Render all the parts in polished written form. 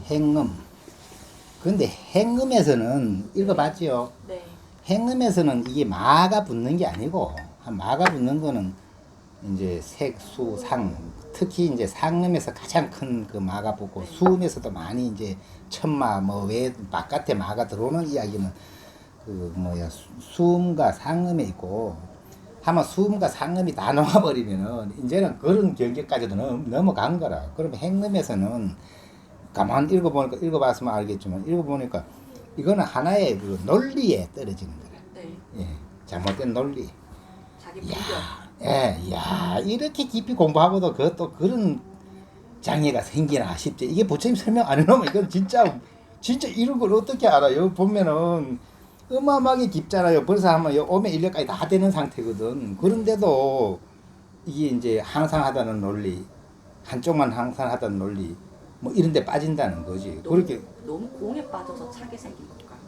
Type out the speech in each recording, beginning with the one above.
행음. 근데 행음에서는 읽어봤지요? 네. 행음에서는 이게 마가 붙는 게 아니고, 마가 붙는 거는 이제 색, 수, 상. 특히 이제 상음에서 가장 큰 그 마가 붙고, 네. 수음에서도 많이 이제 천마, 뭐, 외, 바깥에 마가 들어오는 이야기는 그 뭐야, 수음과 상음에 있고, 아마 수음과 상음이 다 녹아버리면은, 이제는 그런 경계까지도 넘어간 거라. 그러면 행음에서는 가만 읽어봤으면 알겠지만, 읽어보니까 이거는 하나의 그 논리에 떨어지는 거라. 네. 예, 잘못된 논리. 자기 이야, 분별. 예, 야, 이렇게 깊이 공부하고도 그것도 그런 장애가 생기나 싶지. 이게 부처님 설명 안 해놓으면 이건 진짜 이런 걸 어떻게 알아요? 보면은 어마어마하게 깊잖아요. 벌써 하면 오면 인력까지 다 되는 상태거든. 그런데도 이게 이제 항상 하다는 논리, 한쪽만 항상 하다는 논리, 뭐 이런 데 빠진다는 거지. 그렇게 너무 공에 빠져서 차게 생긴 걸까요?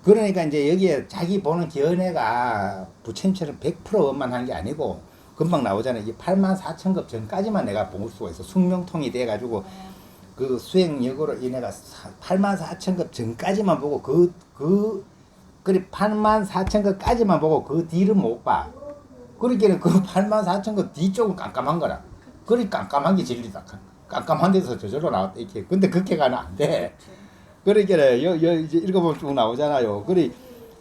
그러니까 이제 여기에 자기 보는 견해가 부처님처럼 100% 원만한 게 아니고 금방 나오잖아요. 이게 84,000급 전까지만 내가 볼 수가 있어. 숙명통이 돼가지고 그 수행력으로 인해가 84,000급 전까지만 보고 그래 84,000급까지만 보고 그 뒤를 못 봐. 그러니까 그 84,000급 뒤쪽은 깜깜한 거라. 그리 깜깜한 게 진리다. 깜깜한 데서 저절로 나왔다 이렇게. 근데 그렇게 가면 안 돼. 그러니까 이제 읽어보면 쭉 나오잖아요. 그래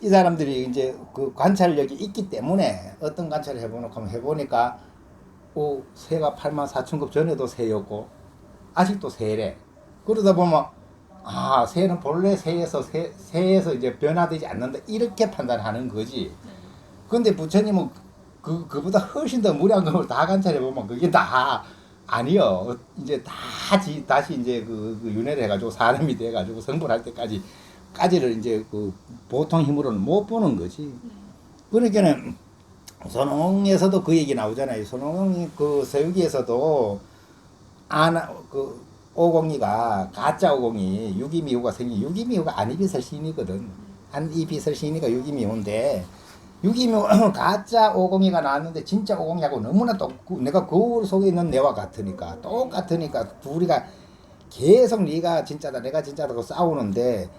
이 사람들이 이제 그 관찰력이 있기 때문에 어떤 관찰을 해보니까 새가 84,000급 전에도 새였고 아직도 새래. 그러다 보면 새는 본래 새에서 이제 변화되지 않는다 이렇게 판단하는 거지. 근데 부처님은 그보다 훨씬 더 무리한 걸 다 관찰해 보면 그게 다 아니요. 이제 다시 이제 그 윤회를 해가지고 사람이 돼가지고 성불할 까지를 이제 그 보통 힘으로는 못 보는 거지. 그러니까는 손홍에서도 그 얘기 나오잖아요. 손홍이 그 서유기에서도 그 오공이가 가짜 오공이 유기미호가 생긴 유기미호가 안이비설신이거든. 안이비설신이가 유기미호인데 유기묘 가짜 오공이가 나왔는데 진짜 오공이하고 너무나 내가 거울 속에 있는 내와 똑같으니까 둘이가 계속 네가 진짜다 내가 진짜다 고 싸우는데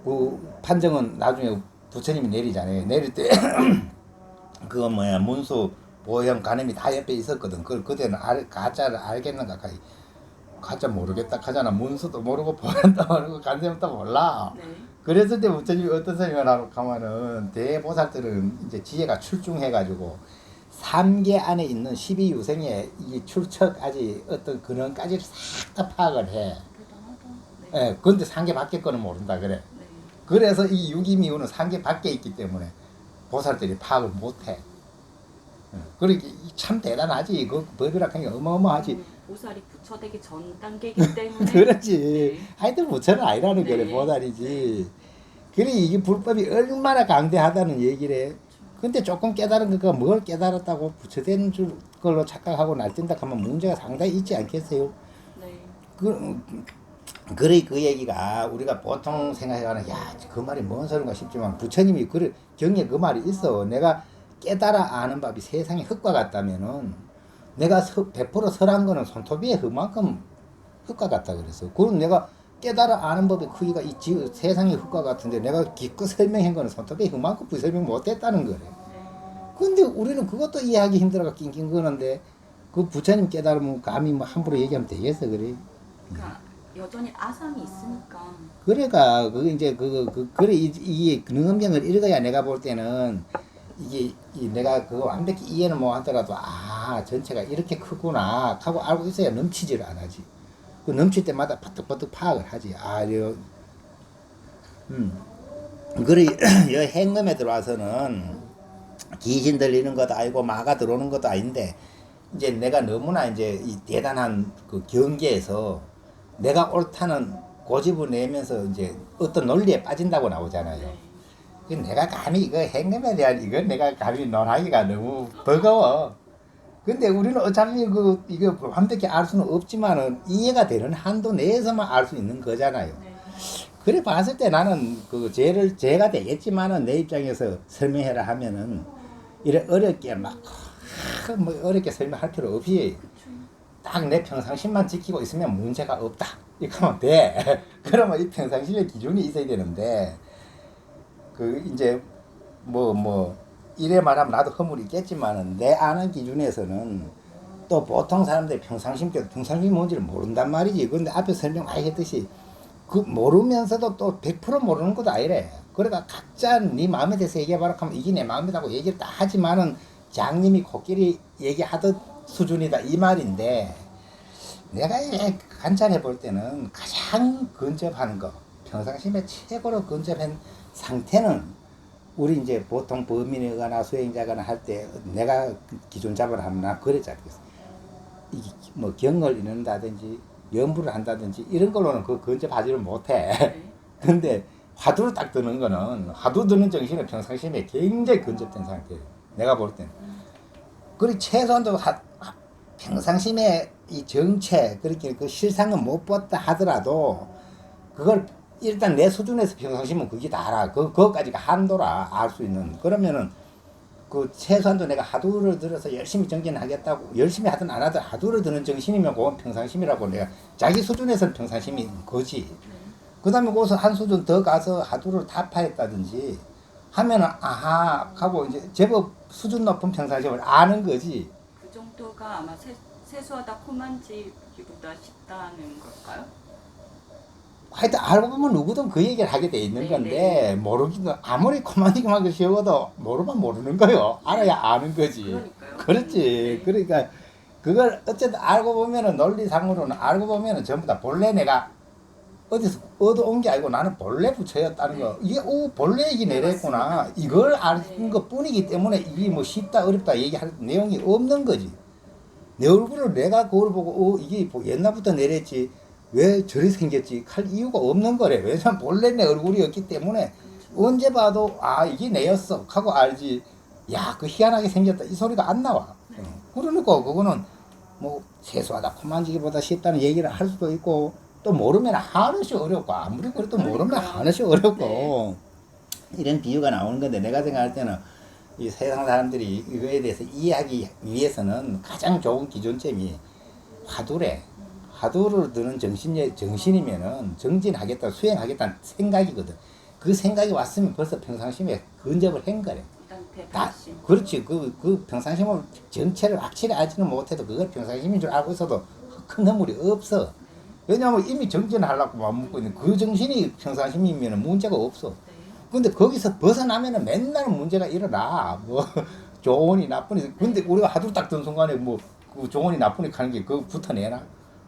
그 판정은 나중에 부처님이 내리잖아요. 내릴 때 그거 뭐야 문수 보형 가늠이 다 옆에 있었거든. 그걸 그때는 가짜를 알겠는가 가짜 모르겠다 하잖아. 문수도 모르고 보현도 모르고 간셈도 몰라. 네. 그랬을 때 부처님이 어떤 설명을 하고 가면은 대보살들은 이제 지혜가 출중해가지고 3계 안에 있는 12유생의 이 출처까지 어떤 근원까지 싹 다 파악을 해. 네. 예, 근데 3계 밖에 거는 모른다 그래. 네. 그래서 이 유기미우는 3계 밖에 있기 때문에 보살들이 파악을 못해. 그러니까 참 대단하지. 그 법이라는 게 어마어마하지. 보살이 부처되기 전 단계이기 때문에. 그렇지. 네. 하여튼 부처는 아니라는 네. 거래, 보살이지. 그래, 이게 불법이 얼마나 강대하다는 얘기래. 근데 조금 깨달은 거가 뭘 깨달았다고 부처되는 걸로 착각하고 날뛴다 하면 문제가 상당히 있지 않겠어요? 네. 그래, 그 얘기가 우리가 보통 생각해가는, 그 말이 뭔 소린가 싶지만 부처님이 그래, 경에 그 말이 있어. 내가 깨달아 아는 법이 세상에 흙과 같다면은 내가 100% 설한 거는 손톱에 흙만큼 흙과 같다 그랬어. 그럼 내가 깨달아 아는 법의 크기가 있지. 세상이 흙과 같은데 내가 기껏 설명한 거는 손톱에 흙만큼 설명 못했다는 거래. 근데 우리는 그것도 이해하기 힘들어가 낑낑 거는데 그 부처님 깨달으면 감히 뭐 함부로 얘기하면 되겠어 그래. 그러니까 여전히 아상이 있으니까. 그러니까 그 이제 그래 이게 능엄경을 읽어야 내가 볼 때는 이게 내가 그거 완벽히 이해는 못 하더라도 전체가 이렇게 크구나 하고 알고 있어야 넘치지를 안 하지. 그 넘칠 때마다 버뜩버뜩 파악을 하지. 그래 여 행음에 들어와서는 귀신 들리는 것도 아니고 마가 들어오는 것도 아닌데 이제 내가 너무나 이제 이 대단한 그 경계에서 내가 옳다는 고집을 내면서 이제 어떤 논리에 빠진다고 나오잖아요. 네. 내가 감히 이거 행음에 대한 이건 내가 감히 논하기가 너무 버거워. 근데 우리는 어차피 이거 완벽히 알 수는 없지만은 이해가 되는 한도 내에서만 알 수 있는 거잖아요. 네. 그래 봤을 때 나는 그 죄가 되겠지만은 내 입장에서 설명해라 하면은 이래 어렵게 뭐 어렵게 설명할 필요 없이 딱 내 평상심만 지키고 있으면 문제가 없다. 이렇게 하면 돼. 그러면 이 평상시의 기준이 있어야 되는데, 그, 이제, 이래 말하면 나도 허물이 있겠지만은, 내 아는 기준에서는 또 보통 사람들이 평상심이 뭔지를 모른단 말이지. 근데 앞에 설명 많이 했듯이, 그 모르면서도 또 100% 모르는 것도 아니래. 그러니까 각자 네 마음에 대해서 얘기해봐라 하면 이게 내 마음이라고 얘기를 다 하지만은 장님이 코끼리 얘기하던 수준이다 이 말인데, 내가 관찰해 볼 때는 가장 근접한 거, 평상심에 최고로 근접한 상태는 우리 이제 보통 범인이거나 수행자거나 할 때 내가 기준 잡으라 하면 나 그래 잡겠어. 이게 뭐 경을 잃는다든지 연부를 한다든지 이런 걸로는 그 근접하지를 못해. 네. 근데 화두를 딱 드는 거는 화두 드는 정신은 평상심에 굉장히 근접된 상태예요. 내가 볼 때는. 그리고 최소한도 평상심에 이 정체 그렇게 그 실상은 못 봤다 하더라도 그걸 일단 내 수준에서 평상심은 그게 다라. 그거까지가 한도라 알 수 있는. 그러면은 그 최소한도 내가 하두를 들어서 열심히 정진하겠다고 열심히 하든 안 하든 하두를 드는 정신이면 그건 평상심이라고 내가 자기 수준에서는 평상심인 거지. 그 다음에 거기서 한 수준 더 가서 하두를 타파했다든지 하면은 아하 하고 이제 제법 수준 높은 평상심을 아는 거지. 그 정도가 아마 세수하다 코만지기보다 쉽다는 걸까요? 하여튼 알고 보면 누구든 그 얘기를 하게 돼 있는 네, 건데 네. 모르기도 아무리 코만디기만 쉬워도 모르면 모르는 거요. 알아야 아는 거지. 그러니까요. 그렇지. 네. 그러니까 그걸 어쨌든 알고 보면은 논리상으로는 알고 보면은 전부 다 본래 내가 어디서 얻어온 게 아니고 나는 본래 부처였다는 거. 이게 본래 이게 네, 내랬구나. 맞습니다. 이걸 아는 네. 것 뿐이기 때문에 이게 뭐 쉽다 어렵다 얘기할 내용이 없는 거지. 내 얼굴을 내가 그걸 보고 이게 뭐 옛날부터 내랬지 왜 저리 생겼지 할 이유가 없는 거래. 왜냐면 본래 내 얼굴이었기 때문에 그렇죠. 언제 봐도 아 이게 내였어 하고 알지. 야 그 희한하게 생겼다 이 소리가 안 나와. 네. 그러니까 그거는 뭐 세수하다 코만지기보다 쉽다는 얘기를 할 수도 있고 또 모르면 하나씩 어렵고 아무리 그래도 모르면 그러니까요. 하나씩 어렵고 네. 이런 비유가 나오는 건데 내가 생각할 때는 이 세상 사람들이 이거에 대해서 이해하기 위해서는 가장 좋은 기준점이 화두래. 화두를 드는 정신이면은 정진하겠다, 수행하겠다는 생각이거든. 그 생각이 왔으면 벌써 평상심에 근접을 한 거래. 일단 다, 대발심. 그렇지. 그 평상심을 전체를 확실히 알지는 못해도 그걸 평상심인 줄 알고 있어도 큰 허물이 없어. 왜냐하면 이미 정진하려고 마음먹고 있는 그 정신이 평상심이면 문제가 없어. 네. 근데 거기서 벗어나면은 맨날 문제가 일어나. 뭐 좋으니 나쁘니. 근데 우리가 화두 딱 든 순간에 뭐 그 좋으니 나쁘니 하는 게 그거 붙어내나?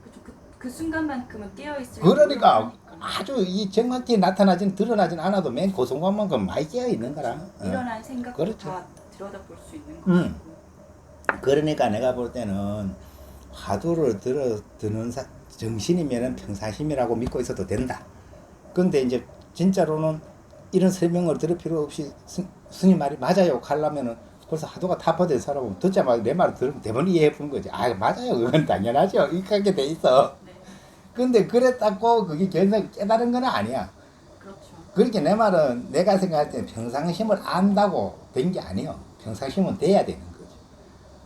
그렇죠. 그 순간만큼은 깨어 있을. 그러니까 아주 이 정확히 나타나진 드러나진 않아도 맨 그 순간만큼 많이 깨어 있는 거라. 일어난 생각도 그렇죠. 다 들여다볼 수 있는 음. 것이고. 그러니까 내가 볼 때는 화두를 드는 정신이면은 평상심이라고 믿고 있어도 된다. 근데 이제 진짜로는 이런 설명을 들을 필요 없이 스님 말이 맞아요 하려면은 벌써 하도가 타파된 사람은 듣자마자 내 말을 들으면 대번 이해해 보는 거지. 아 맞아요 그건 당연하죠 이렇게 돼 있어. 네. 근데 그랬다고 그게 결국 깨달은 건 아니야. 그렇죠. 그렇게 내 말은 내가 생각할 때 평상심을 안다고 된 게 아니에요. 평상심은 돼야 되는 거죠.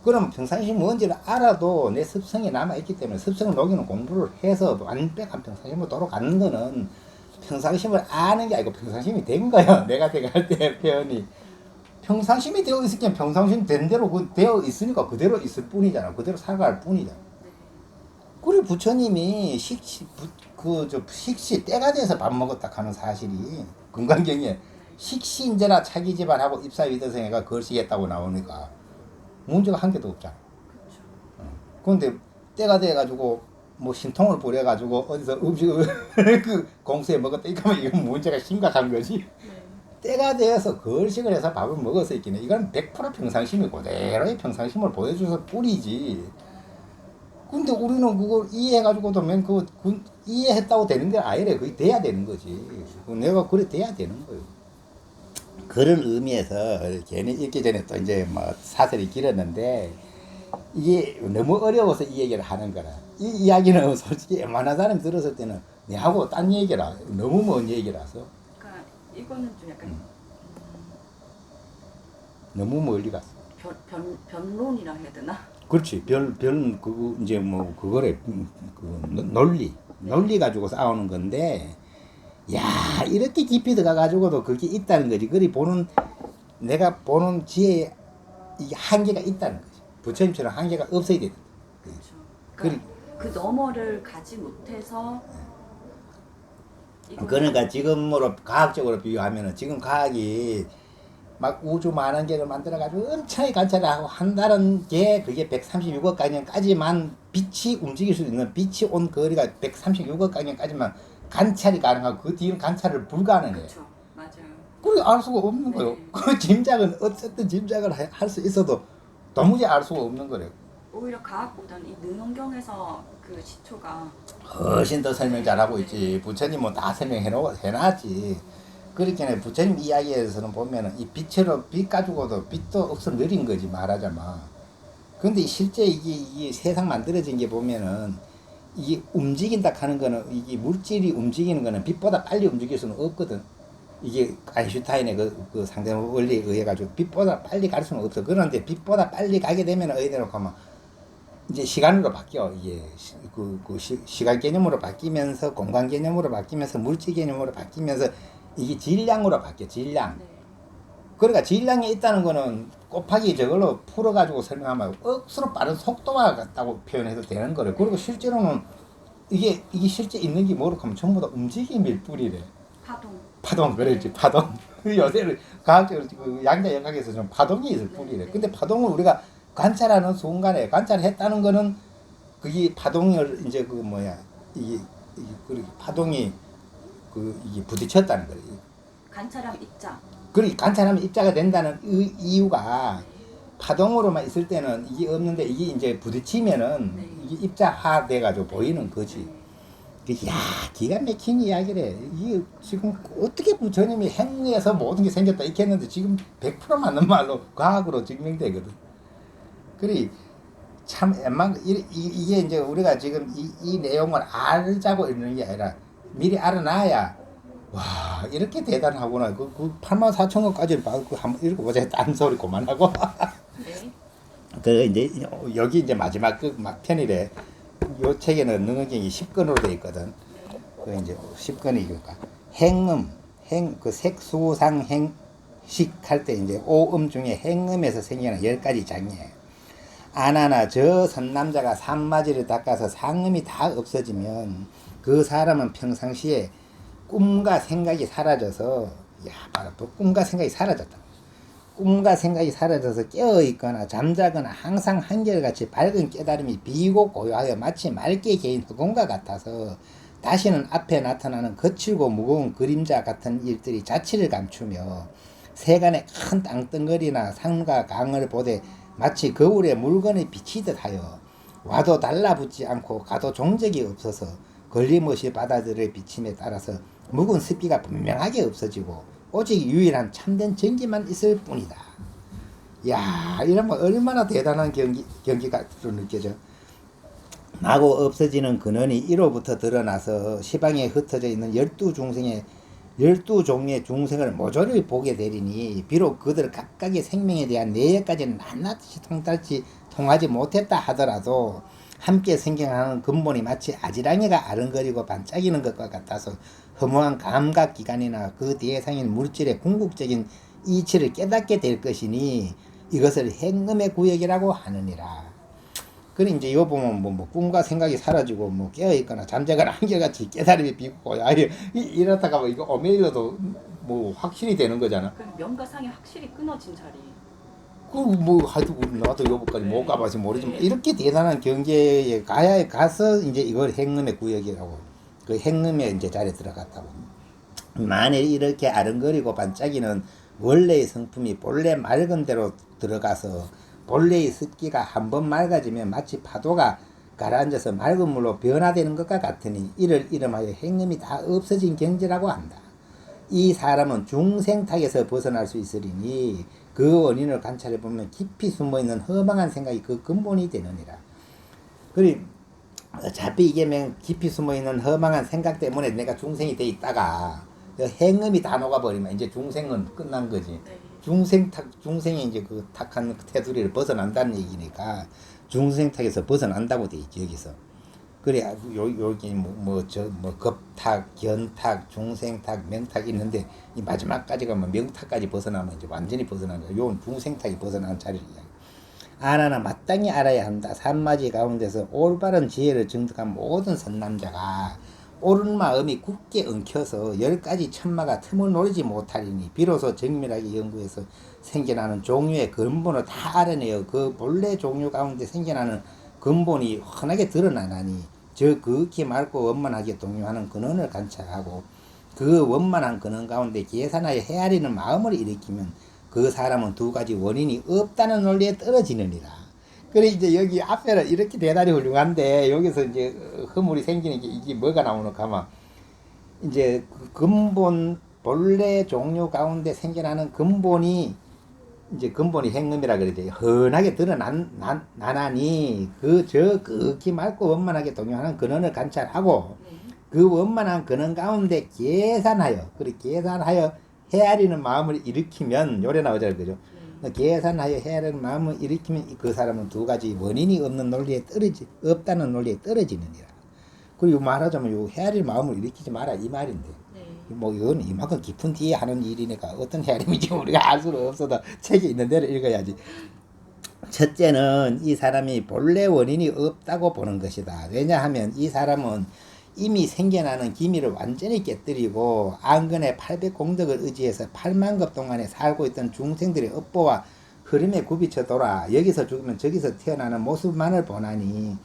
그럼 평상심이 뭔지를 알아도 내 습성이 남아있기 때문에 습성을 녹이는 공부를 해서 완벽한 평상심으로 돌아가는 거는 평상심을 아는 게 아니고 평상심이 된 거예요. 내가 생각할 때 표현이. 평상심이 되어 있으면 평상심 된 대로 되어 있으니까 그대로 있을 뿐이잖아. 그대로 살아갈 뿐이잖아. 네. 그리고 부처님이 식시 때가 돼서 밥 먹었다 하는 사실이 금강경에 식시인제나 차기 집안하고 입사위더생애가 걸시겠다고 나오니까 문제가 한 개도 없잖아. 그렇죠. 그런데 때가 돼가지고 뭐 신통을 부려가지고 어디서 음식을 그 공수에 먹었다 이거면 이건 문제가 심각한 거지. 네. 때가 되어서 걸식을 해서 밥을 먹었을 기는 이건 100% 평상심이 그대로의 평상심을 보여줘서 뿐이지. 근데 우리는 그걸 이해해가지고도 이해했다고 되는 게 아니래. 그게 돼야 되는 거지. 내가 그래 돼야 되는 거예요. 그런 의미에서 괜히 읽기 전에 또 이제 뭐 사설이 길었는데 이게 너무 어려워서 이 얘기를 하는 거라. 이 이야기는 솔직히 웬만한 사람이 들었을 때는 내하고 딴 얘기라. 너무 먼 얘기라서. 그러니까 이거는 좀 약간 너무 멀리 갔어. 변론이라 해야 되나? 그렇지. 그거, 이제 뭐, 그거래. 그, 논리. 논리 가지고 싸우는 건데, 야, 이렇게 깊이 들어가 가지고도 그게 있다는 거지. 그리 보는, 내가 보는 지혜에 이게 한계가 있다는 거지. 부처님처럼 한계가 없어야 돼. 그렇죠. 그리, 그러니까 그 너머를 가지 못해서 이거는- 그러니까 지금으로 과학적으로 비유하면은 지금 과학이 막 우주 만원 개를 만들어가지고 엄청나게 관찰을 하고 한다는 게 그게 136억 광년까지만 빛이 움직일 수 있는 빛이 온 거리가 136억 광년까지만 관찰이 가능하고 그 뒤는 관찰을 불가능해요. 그렇죠. 맞아요. 그게 알 수가 없는 네. 거예요. 그 짐작은 어쨌든 짐작을 할 수 있어도 도무지 알 수가 없는 거래요. 오히려 과학보다는 이 능원경에서 그 시초가 훨씬 더 설명 잘하고 있지. 부처님은 다 설명해놨지. 그렇게 부처님 이야기에서는 보면은 이 빛으로 빛 가지고도 빛도 억수 느린 거지 말하자면. 근데 실제 이게 세상 만들어진 게 보면은 이게 움직인다 하는 거는 이게 물질이 움직이는 거는 빛보다 빨리 움직일 수는 없거든. 이게 아인슈타인의 그 상대 원리에 의해 가지고 빛보다 빨리 갈 수는 없어. 그런데 빛보다 빨리 가게 되면 의대로 가면 이제 시간으로 바뀌어. 이게 시간 개념으로 바뀌면서 공간 개념으로 바뀌면서 물질 개념으로 바뀌면서 이게 질량으로 바뀌어. 질량. 네. 그러니까 질량이 있다는 거는 곱하기 저걸로 풀어가지고 설명하면 억수로 빠른 속도와 같다고 표현해도 되는 거래. 그리고 실제로는 이게 실제 있는 게 뭐로 하면 전부 다 움직임일 뿐이래. 파동, 그랬지, 파동. 요새는 과학적으로 그 양자 역학에서 좀 파동이 있을 뿐이래. 근데 파동을 우리가 관찰하는 순간에 관찰했다는 거는 그게 파동을 이제 이게 파동이 이게 부딪혔다는 거래. 관찰함 입자. 그리 관찰하면 입자가 된다는 이유가 파동으로만 있을 때는 이게 없는데 이게 이제 부딪히면은 네. 이게 입자화 돼가지고 보이는 거지. 야, 기가 막힌 이야기래. 이게 지금 어떻게 부처님이 행위에서 모든 게 생겼다 이렇게 했는데 지금 100% 맞는 말로 과학으로 증명되거든. 그리 참 이게 이제 우리가 지금 이 내용을 알자고 있는 게 아니라 미리 알아놔야 와 이렇게 대단하구나. 그 84,000원까지를 받고 한번 읽어보자. 딴 소리 그만하고. 네. 그 이제 여기 이제 마지막 그 막편이래. 요 책에는 능언경이 10권으로 되어 있거든. 그 이제 10권이 그러니까 그 색수상 행식 할 때 이제 오음 중에 행음에서 생기는 10가지 장이에요. 아나나 저 선남자가 산마지를 닦아서 상음이 다 없어지면 그 사람은 평상시에 꿈과 생각이 사라져서 봐라 꿈과 생각이 사라졌다. 꿈과 생각이 사라져서 깨어있거나 잠자거나 항상 한결같이 밝은 깨달음이 비고 고요하여 마치 맑게 개인 흑원과 같아서 다시는 앞에 나타나는 거칠고 무거운 그림자 같은 일들이 자취를 감추며 세간의 큰 땅덩어리나 산과 강을 보되 마치 거울에 물건을 비치듯 하여 와도 달라붙지 않고 가도 종적이 없어서 걸림없이 받아들일 비침에 따라서 묵은 습기가 분명하게 없어지고 오직 유일한 참된 전기만 있을 뿐이다. 야, 이러면 얼마나 대단한 경기가 느껴져. 나고 없어지는 근원이 이로부터 드러나서 시방에 흩어져 있는 12중생의 12종의 중생을 모조리 보게 되리니 비록 그들 각각의 생명에 대한 내역까지는 낱낱이 통하지 못했다 하더라도 함께 생겨나는 근본이 마치 아지랑이가 아른거리고 반짝이는 것과 같아서 허무한 감각기관이나 그 대상인 물질의 궁극적인 이치를 깨닫게 될 것이니 이것을 행음의 구역이라고 하느니라. 그래 이제 요 보면 뭐 꿈과 생각이 사라지고 뭐 깨어있거나 잠자거나 한결같이 깨달음이 비고 이러다가 뭐 이거 오메일러도 뭐 확실히 되는 거잖아. 그럼 명과 상이 확실히 끊어진 자리. 그 뭐 하여튼 나도 요거까지 못 가봐서 모르지만 이렇게 대단한 경계에 가서 이제 이걸 행음의 구역이라고 그 행음의 이제 자리에 들어갔다고. 만일 이렇게 아른거리고 반짝이는 원래의 성품이 본래 맑은 대로 들어가서 본래의 습기가 한번 맑아지면 마치 파도가 가라앉아서 맑은 물로 변화되는 것과 같으니 이를 이름하여 행음이 다 없어진 경지라고 한다. 이 사람은 중생탁에서 벗어날 수 있으리니 그 원인을 관찰해 보면 깊이 숨어있는 허망한 생각이 그 근본이 되느니라. 그리 어차피 이게 깊이 숨어있는 허망한 생각 때문에 내가 중생이 돼 있다가 행음이 다 녹아버리면 이제 중생은 끝난 거지. 네. 중생이 이제 그 탁한 테두리를 벗어난다는 얘기니까 중생탁에서 벗어난다고 돼 있지 여기서. 그래 여기 급탁, 견탁, 중생탁, 명탁 있는데 이 마지막까지 가면 명탁까지 벗어나면 이제 완전히 벗어나는 거야. 요건 중생탁이 벗어나는 자리를 이야기. 아나나 마땅히 알아야 한다. 산마지 가운데서 올바른 지혜를 증득한 모든 선남자가 옳은 마음이 굳게 엉켜서 10가지 천마가 틈을 노리지 못하리니 비로소 정밀하게 연구해서 생겨나는 종류의 근본을 다 알아내어 그 본래 종류 가운데 생겨나는 근본이 환하게 드러나나니 저 극히 맑고 원만하게 동요하는 근원을 관찰하고 그 원만한 근원 가운데 계산하여 헤아리는 마음을 일으키면 그 사람은 두 가지 원인이 없다는 논리에 떨어지느니라. 그래 이제 여기 앞에는 이렇게 대단히 훌륭한데 여기서 이제 허물이 생기는 게 이게 뭐가 나오는가 하면 이제 그 근본 본래 종류 가운데 생겨나는 근본이 이제 근본이 행음이라 그러죠. 흔하게 드러나나니 저 극히 맑고 원만하게 동요하는 근원을 관찰하고 그 원만한 근원 가운데 계산하여 헤아리는 마음을 일으키면 요래 나오잖아요, 그죠? 계산하여 헤아리는 마음을 일으키면 그 사람은 두 가지 원인이 없는 논리에 없다는 논리에 떨어지느니라. 그리고 말하자면 요 헤아릴 마음을 일으키지 마라 이 말인데. 뭐 이건 이만큼 깊은 뒤에 하는 일이니까 어떤 헤아림인지 우리가 알 수는 없어도 책에 있는 대로 읽어야지. 첫째는 이 사람이 본래 원인이 없다고 보는 것이다. 왜냐하면 이 사람은 이미 생겨나는 기미를 완전히 깨뜨리고 안근의 800공덕을 의지해서 8만급 동안에 살고 있던 중생들의 업보와 흐름에 굽이쳐 돌아 여기서 죽으면 저기서 태어나는 모습만을 보나니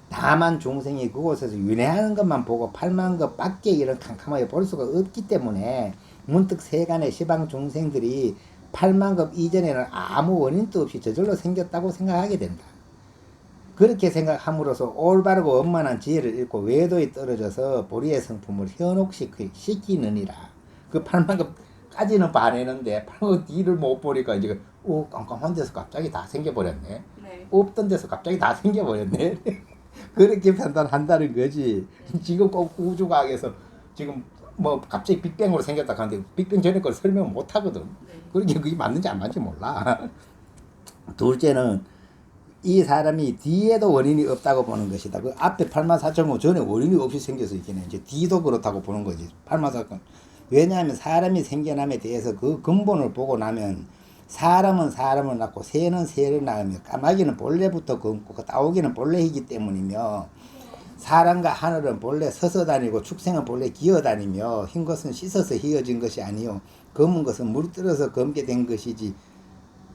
다만 중생이 그곳에서 윤회하는 것만 보고 8만급 밖에 이런 캄캄하게 볼 수가 없기 때문에 문득 세간의 시방 중생들이 8만급 이전에는 아무 원인도 없이 저절로 생겼다고 생각하게 된다. 그렇게 생각함으로써 올바르고 원만한 지혜를 잃고 외도에 떨어져서 보리의 성품을 현혹시키느니라. 그 8만급까지는 봐내는데 8만급 뒤를 못 보니까 이제 깜깜한 데서 갑자기 다 생겨버렸네. 없던 데서 갑자기 다 생겨버렸네. 그렇게 판단한다는 거지. 지금 꼭 우주과학에서 지금 뭐 갑자기 빅뱅으로 생겼다 하는데 빅뱅 전에 걸 설명 못 하거든. 그러니까 그게 맞는지 안 맞는지 몰라. 둘째는 이 사람이 뒤에도 원인이 없다고 보는 것이다. 그 앞에 84,000원 전에 원인이 없이 생겨서 있겠네. 이제 뒤도 그렇다고 보는 거지. 84,000원. 왜냐하면 사람이 생겨남에 대해서 그 근본을 보고 나면 사람은 사람을 낳고 새는 새를 낳으며 까마귀는 본래부터 검고 따오기는 본래이기 때문이며 사람과 하늘은 본래 서서 다니고 축생은 본래 기어 다니며 흰 것은 씻어서 휘어진 것이 아니요 검은 것은 물이 들어서 검게 된 것이지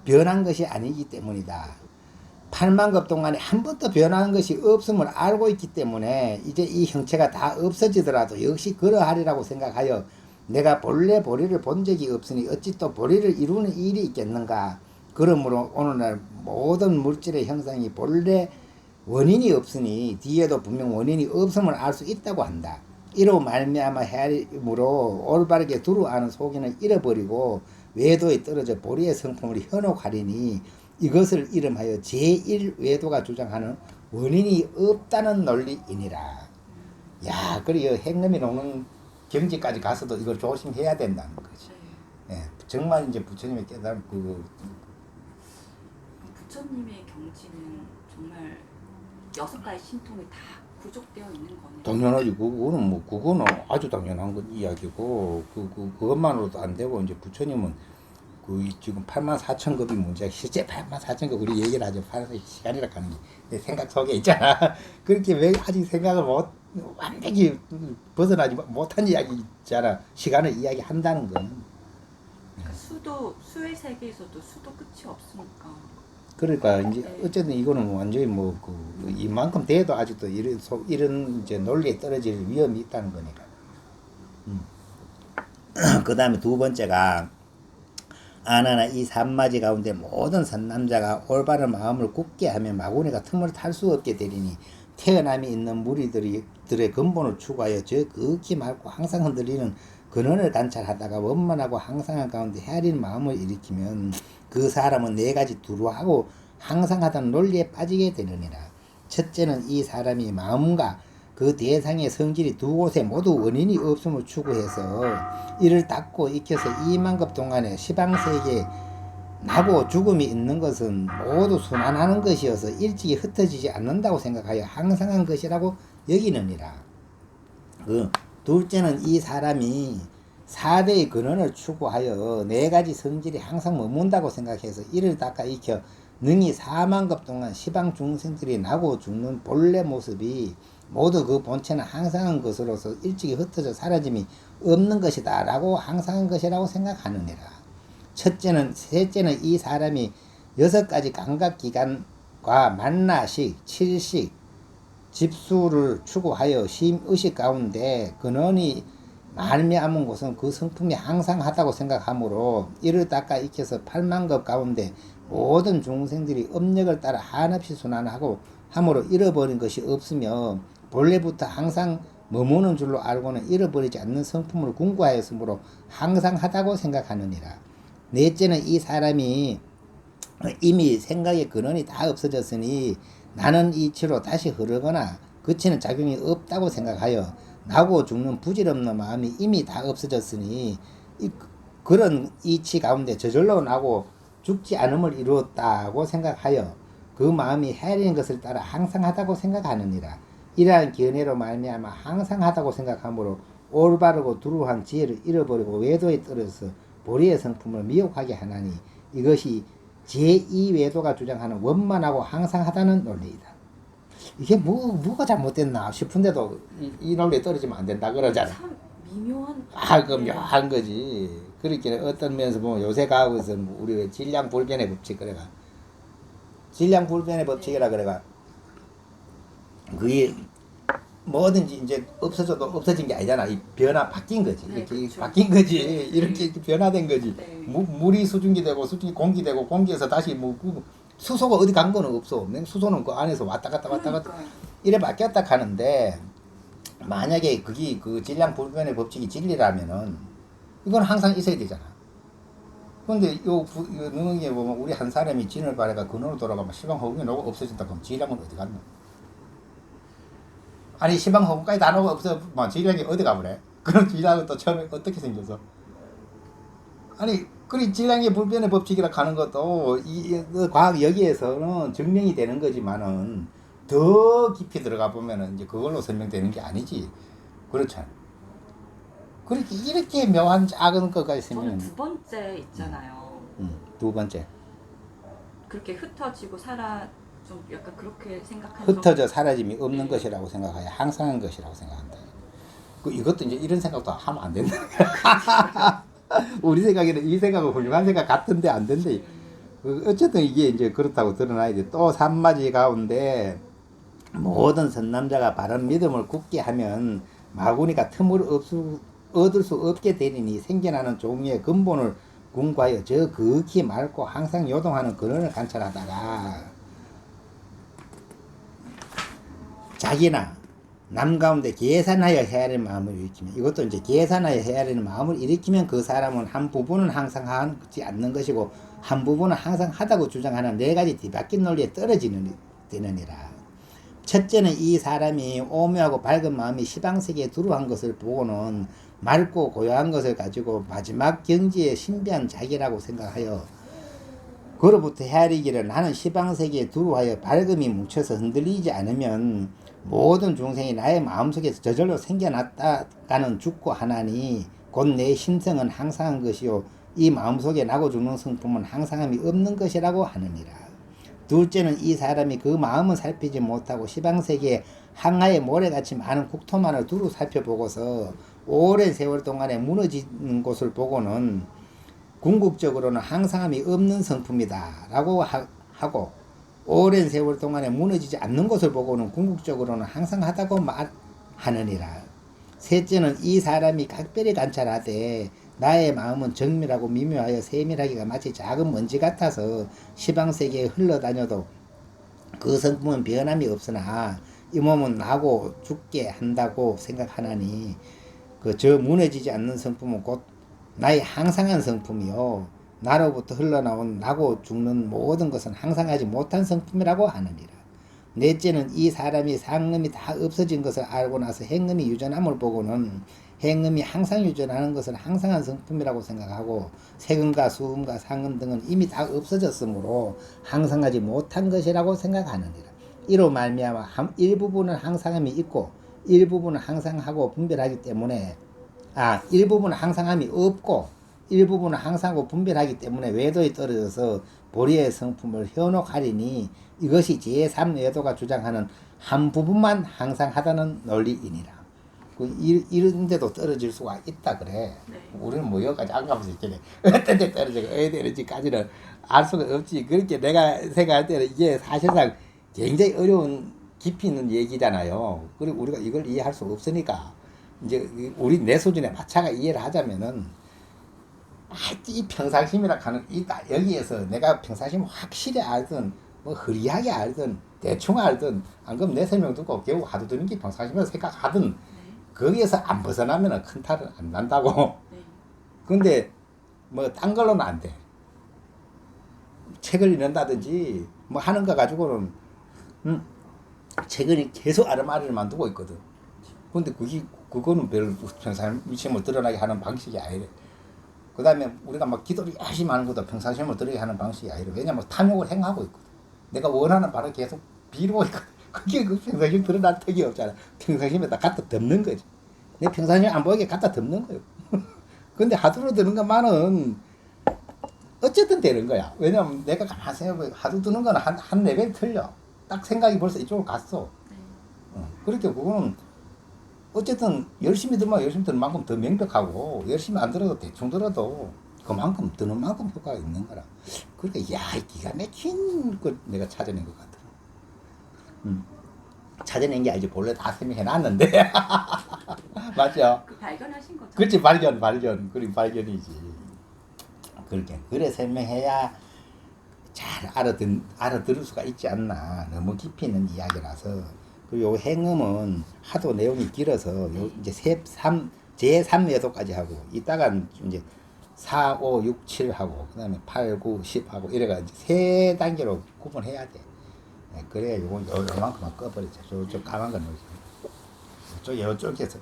변한 것이 아니기 때문이다. 8만급 동안에 한 번도 변한 것이 없음을 알고 있기 때문에 이제 이 형체가 다 없어지더라도 역시 그러하리라고 생각하여 내가 본래 보리를 본 적이 없으니 어찌 또 보리를 이루는 일이 있겠는가. 그러므로 오늘날 모든 물질의 형상이 본래 원인이 없으니 뒤에도 분명 원인이 없음을 알 수 있다고 한다. 이로 말미암아 헤아림으로 올바르게 두루 아는 소견을 잃어버리고 외도에 떨어져 보리의 성품을 현혹하리니 이것을 이름하여 제1외도가 주장하는 원인이 없다는 논리이니라. 야, 그리고 행님이 놓는 경지까지 가서도 이걸 조심해야 된다는 거지. 예, 정말 이제 부처님의 깨달음 부처님의 경지는 정말 6가지 신통이 다 구족되어 있는 거네요. 당연하지. 그거는 아주 당연한 건 이야기고 그것만으로도 안 되고 이제 부처님은 지금 84,000급이 문제야. 실제 84,000급 우리 얘기를 하죠. 시간이라 하는 게 내 생각 속에 있잖아. 그렇게 왜 아직 생각을 완전히 벗어나지 못한 이야기 있잖아. 시간을 이야기한다는 거는. 그러니까 수의 세계에서도 수도 끝이 없으니까. 그러니까 이제 어쨌든 이거는 완전히 이만큼 돼도 아직도 이런 이제 논리에 떨어질 위험이 있다는 거니까. 그 다음에 두 번째가 아나나 이 산마지 가운데 모든 선남자가 올바른 마음을 굳게 하며 마구니가 틈을 탈 수 없게 되리니 태어남이 있는 무리들의 근본을 추구하여 저 극히 맑고 항상 흔들리는 근원을 관찰하다가 원만하고 항상한 가운데 헤아리는 마음을 일으키면 그 사람은 4가지 두루하고 항상하다는 논리에 빠지게 되느니라. 첫째는 이 사람이 마음과 그 대상의 성질이 두 곳에 모두 원인이 없음을 추구해서 이를 닦고 익혀서 2만급 동안에 시방세계에 나고 죽음이 있는 것은 모두 순환하는 것이어서 일찍이 흩어지지 않는다고 생각하여 항상한 것이라고 여기느니라. 둘째는 이 사람이 4대의 근원을 추구하여 4가지 성질이 항상 머문다고 생각해서 이를 닦아 익혀 능히 4만급 동안 시방 중생들이 나고 죽는 본래 모습이 모두 그 본체는 항상한 것으로서 일찍이 흩어져 사라짐이 없는 것이다 라고 항상한 것이라고 생각하느니라. 셋째는 이 사람이 6가지 감각기관과 만나식, 칠식, 집수를 추구하여 심의식 가운데 근원이 말미암은 곳은 그 성품이 항상하다고 생각하므로 이를 닦아 익혀서 8만급 가운데 모든 중생들이 업력을 따라 한없이 순환하고 함으로 잃어버린 것이 없으며 본래부터 항상 머무는 줄로 알고는 잃어버리지 않는 성품을 궁구하였으므로 항상하다고 생각하느니라. 넷째는 이 사람이 이미 생각의 근원이 다 없어졌으니 나는 이치로 다시 흐르거나 그치는 작용이 없다고 생각하여 나고 죽는 부질없는 마음이 이미 다 없어졌으니 그런 이치 가운데 저절로 나고 죽지 않음을 이루었다고 생각하여 그 마음이 헤아리는 것을 따라 항상하다고 생각하느니라. 이러한 견해로 말미암아 항상하다고 생각하므로 올바르고 두루한 지혜를 잃어버리고 외도에 떨어져서 보리의 성품을 미혹하게 하나니 이것이 제2외도가 주장하는 원만하고 항상하다는 논리이다. 이게 뭐가 잘못됐나 싶은데도 이 논리에 떨어지면 안 된다 그러잖아. 참 미묘한. 그 묘한 거지. 그렇게 어떤 면에서 보면 요새 과학에서 우리 질량불변의 법칙 그래가 질량불변의 법칙이라 그래가 그게 뭐든지 이제 없어져도 없어진 게 아니잖아. 이 변화 바뀐 거지. 네, 이렇게 그렇죠. 바뀐 거지. 이렇게 변화된 거지. 네. 물이 수증기 되고 수증기 공기 되고 공기에서 다시 수소가 어디 간 거는 없어. 수소는 그 안에서 왔다 갔다 이래 바뀌었다 하는데 만약에 그게 그 질량불변의 법칙이 진리라면은 이건 항상 있어야 되잖아. 근데 요 능력에 보면 우리 한 사람이 진을 바래가 근원으로 돌아가면 시방허공이 나고 없어진다 그러면 질량은 어디 갔나? 아니 시방허공까지 다 나고 없어 뭐 질량이 어디 가버래? 그럼 질량은 또 처음에 어떻게 생겨서? 아니 그리 질량의 불변의 법칙이라 하는 것도 이 과학 여기에서는 증명이 되는 거지만은 더 깊이 들어가 보면은 이제 그걸로 설명되는 게 아니지. 그렇잖아. 그렇게 이렇게 묘한 작은 것가 있으면 저는 두 번째 있잖아요. 두 번째 그렇게 흩어지고 좀 약간 그렇게 생각한 흩어져 사라짐이 없는 네. 것이라고 생각하여 항상한 것이라고 생각한다. 이것도 이제 이런 생각도 하면 안 된다. 우리 생각에는 이 생각은 훌륭한 생각 같은데 안 된대. 어쨌든 이게 이제 그렇다고 드러나야 돼. 또 산마지 가운데 모든 선남자가 바른 믿음을 굳게 하면 마구니가 틈을 얻을 수 없게 되리니 생겨나는 종류의 근본을 궁구하여 저 극히 맑고 항상 요동하는 근원을 관찰하다가 자기나 남 가운데 계산하여 헤아리는 마음을 일으키면 이것도 이제 계산하여 헤아리는 마음을 일으키면 그 사람은 한 부분은 항상 하지 않는 것이고 한 부분은 항상 하다고 주장하는 4가지 뒤바뀐 논리에 떨어지느니라. 첫째는 이 사람이 오묘하고 밝은 마음이 시방세계에 두루한 것을 보고는 맑고 고요한 것을 가지고 마지막 경지의 신비한 자기라고 생각하여 그로부터 헤아리기를 나는 시방세계에 두루하여 밝음이 뭉쳐서 흔들리지 않으면 모든 중생이 나의 마음속에서 저절로 생겨났다가는 죽고 하나니 곧 내 심성은 항상한 것이요 이 마음속에 나고 죽는 성품은 항상함이 없는 것이라고 하느니라. 둘째는 이 사람이 그 마음은 살피지 못하고 시방세계에 항하의 모래같이 많은 국토만을 두루 살펴보고서 오랜 세월 동안에 무너지는 곳을 보고는 궁극적으로는 항상함이 없는 성품이다 라고 하고 오랜 세월 동안에 무너지지 않는 것을 보고는 궁극적으로는 항상하다고 말하느니라. 셋째는 이 사람이 각별히 관찰하되 나의 마음은 정밀하고 미묘하여 세밀하기가 마치 작은 먼지 같아서 시방세계에 흘러다녀도 그 성품은 변함이 없으나 이 몸은 나고 죽게 한다고 생각하나니 저 무너지지 않는 성품은 곧 나의 항상한 성품이요 나로부터 흘러나온 나고 죽는 모든 것은 항상하지 못한 성품이라고 하느니라. 넷째는 이 사람이 상음이 다 없어진 것을 알고 나서 행음이 유전함을 보고는 행음이 항상 유전하는 것은 항상한 성품이라고 생각하고 세금과 수음과 상음 등은 이미 다 없어졌으므로 항상하지 못한 것이라고 생각하느니라. 이로 말미암아 일부분은 항상함이 있고 일부분은 항상하고 분별하기 때문에 일부분은 항상함이 없고 일부분은 항상하고 분별하기 때문에 외도에 떨어져서 보리의 성품을 현혹하리니 이것이 제3외도가 주장하는 한 부분만 항상하다는 논리이니라. 이런 데도 떨어질 수가 있다 그래. 네. 우리는 뭐 여기까지 안 가면서 있겠네. 어떤 데 떨어지고 어디 떨어질지까지는 알 수가 없지. 그렇게 내가 생각할 때는 이게 사실상 굉장히 어려운 깊이 있는 얘기잖아요. 그리고 우리가 이걸 이해할 수 없으니까 이제 우리 내 수준에 맞춰가 이해를 하자면은 이 평상심이라 하는 여기에서 내가 평상심 확실히 알든 뭐 흐리하게 알든 대충 알든 안 그러면 내 설명 듣고 겨우 하도 드는 게 평상심이라고 생각하든 네. 거기에서 안 벗어나면 큰 탈은 안 난다고. 네. 근데 뭐 딴 걸로는 안 돼. 책을 읽는다든지 뭐 하는 거 가지고는 책을 계속 아름아리만 두고 있거든. 근데 그거는 별 평상심을 드러나게 하는 방식이 아니래. 그 다음에 우리가 막 기도를 열심히 하는 것도 평상심을 드러나게 하는 방식이 아니래. 왜냐면 탐욕을 행하고 있거든. 내가 원하는 바를 계속 비르고 있거든. 그게 그 평상심 드러날 턱이 없잖아. 평상심에다 갖다 덮는 거지. 내 평상심 안 보이게 갖다 덮는 거예요. 근데 하두로 드는 것만은 어쨌든 되는 거야. 왜냐면 내가 가만히 생각해보면 하두 드는 거는 한 레벨 틀려. 딱 생각이 벌써 이쪽으로 갔어. 네. 그렇게 그거는 어쨌든 열심히 들면 열심히 드는 만큼 더 명백하고 열심히 안 들어도 대충 들어도 그만큼 드는 만큼 효과가 있는 거라. 그러니까 기가 막힌 걸 내가 찾아낸 것 같더라. 찾아낸 게 아니지 본래 다 설명해 놨는데 맞죠? 그 발견하신 거죠? 그렇지 발견 그리 발견이지. 그렇게 그래 설명해야 잘 알아들을 수가 있지 않나. 너무 깊이 있는 이야기라서. 그리고 요 행음은 하도 내용이 길어서 요 이제 제3외도까지 하고 이따가 이제 4, 5, 6, 7 하고 그다음에 8, 9, 10 하고 이래가 이제 세 단계로 구분해야 돼. 그래야 요만큼만 꺼버리자. 저 까만 건 요쪽에서